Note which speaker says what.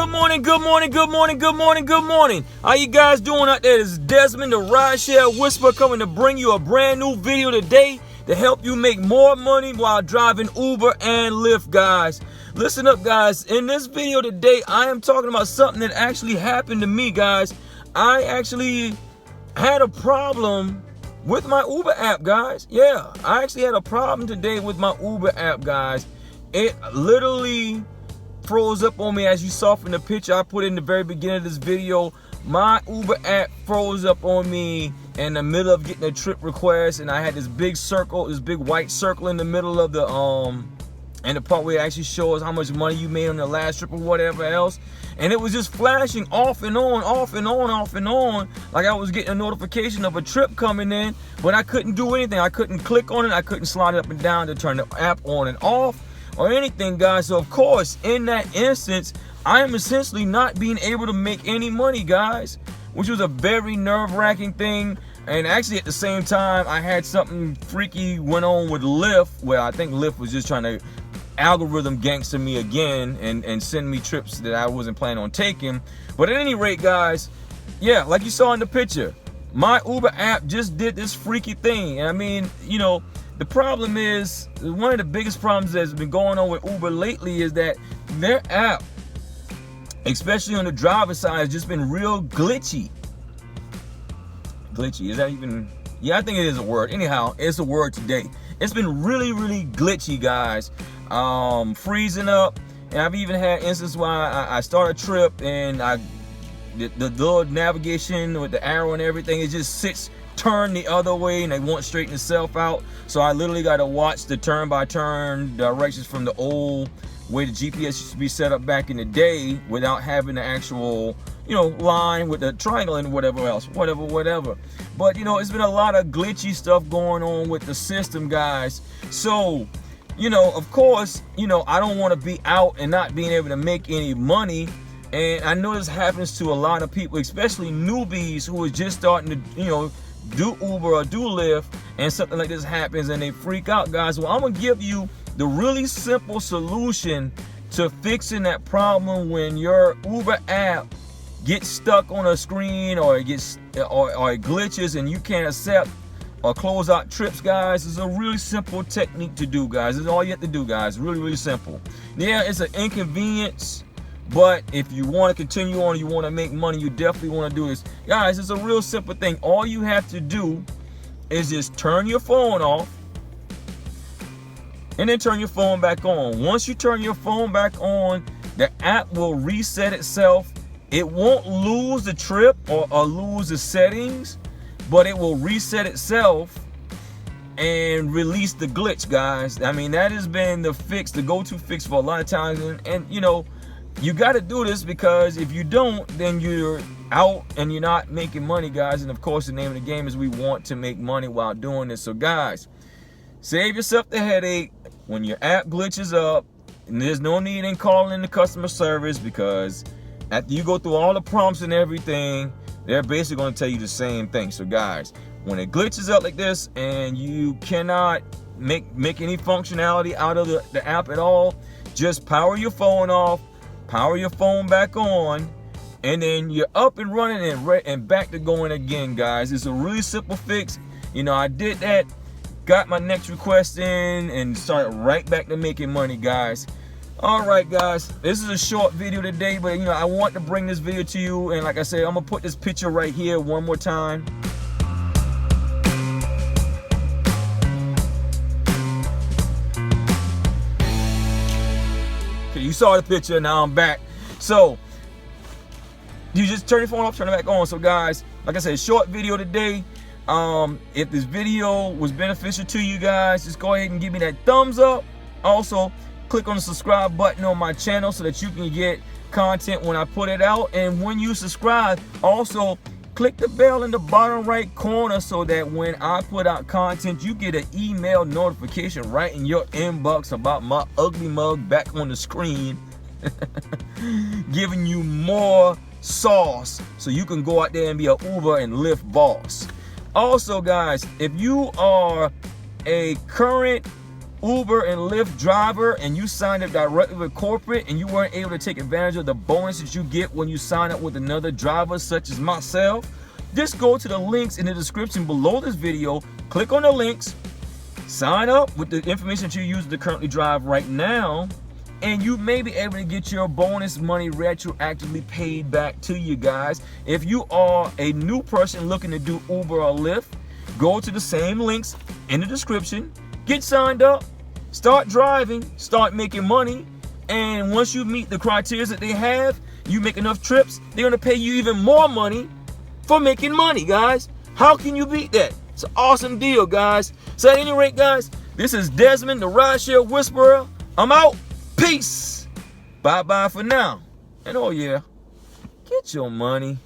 Speaker 1: Good morning, good morning, good morning, good morning, good morning. How you guys doing out there? This is Desmond, the rideshare whisperer, coming to bring you a brand new video today to help you make more money while driving Uber and Lyft, guys. Listen up, guys. In this video today, I am talking about something that actually happened to me, guys. I actually had a problem with my Uber app, guys. Yeah, I actually had a problem today with my Uber app, guys. It literally froze up on me, as you saw from the picture I put in the very beginning of this video. My Uber app froze up on me in the middle of getting a trip request, and I had this big circle, this big white circle in the middle of the and the part where it actually shows how much money you made on the last trip or whatever else. And it was just flashing off and on, off and on, off and on, like I was getting a notification of a trip coming in, but I couldn't do anything. I couldn't click on it. I couldn't slide it up and down to turn the app on and off or anything, guys. So of course, in that instance, I am essentially not being able to make any money, guys, which was a very nerve-wracking thing. And actually at the same time, I had something freaky went on with Lyft, where I think Lyft was just trying to algorithm gangster me again and send me trips that I wasn't planning on taking. But at any rate, guys, yeah, like you saw in the picture, my Uber app just did this freaky thing. And I mean, you know, the problem is, one of the biggest problems that's been going on with Uber lately is that their app, especially on the driver side, has just been real glitchy. Glitchy, is that even? Yeah, I think it is a word. Anyhow, it's a word today. It's been really, really glitchy, guys. Freezing up. And I've even had instances where I start a trip and the little navigation with the arrow and everything, it just sits turn the other way and they won't straighten itself out. So I literally got to watch the turn-by-turn directions from the old way the GPS used to be set up back in the day, without having the actual, you know, line with the triangle and whatever else, whatever. But you know, it's been a lot of glitchy stuff going on with the system, guys. So, you know, of course, you know, I don't want to be out and not being able to make any money. And I know this happens to a lot of people, especially newbies who are just starting to, you know, do Uber or do Lyft, and something like this happens and they freak out, guys. Well, I'm gonna give you the really simple solution to fixing that problem when your Uber app gets stuck on a screen, or it gets or it glitches and you can't accept or close out trips, guys. It's a really simple technique to do, guys. It's all you have to do, guys. Really, really simple. Yeah, it's an inconvenience, but if you want to continue on, you want to make money, you definitely want to do this. Guys, it's a real simple thing. All you have to do is just turn your phone off and then turn your phone back on. Once you turn your phone back on, the app will reset itself. It won't lose the trip or lose the settings, but it will reset itself and release the glitch, guys. I mean, that has been the fix, the go-to fix for a lot of times. And you know, you got to do this, because if you don't, then you're out and you're not making money, guys. And of course, the name of the game is we want to make money while doing this. So guys, save yourself the headache when your app glitches up. And there's no need in calling the customer service, because after you go through all the prompts and everything, they're basically going to tell you the same thing. So guys, when it glitches up like this and you cannot make any functionality out of the app at all, just power your phone off, power your phone back on, and then you're up and running and back to going again, guys. It's a really simple fix. You know, I did that, got my next request in, and started right back to making money, guys. All right, guys, this is a short video today, but you know, I want to bring this video to you. And like I said, I'm gonna put this picture right here one more time. You saw the picture, now I'm back. So you just turn your phone off, turn it back on. So guys, like I said, short video today. If this video was beneficial to you guys, just go ahead and give me that thumbs up. Also, click on the subscribe button on my channel so that you can get content when I put it out. And when you subscribe, also click the bell in the bottom right corner so that when I put out content, you get an email notification right in your inbox about my ugly mug back on the screen, giving you more sauce so you can go out there and be a Uber and Lyft boss. Also, guys, if you are a current Uber and Lyft driver and you signed up directly with corporate and you weren't able to take advantage of the bonuses you get when you sign up with another driver such as myself, just go to the links in the description below this video, click on the links, sign up with the information that you use to currently drive right now, and you may be able to get your bonus money retroactively paid back to you guys. If you are a new person looking to do Uber or Lyft, go to the same links in the description, get signed up, start driving, start making money, and once you meet the criteria that they have, you make enough trips, they're gonna pay you even more money for making money, guys. How can you beat that? It's an awesome deal, guys. So at any rate, guys, this is Desmond, the Rideshare Whisperer. I'm out. Peace. Bye-bye for now. And oh yeah, get your money.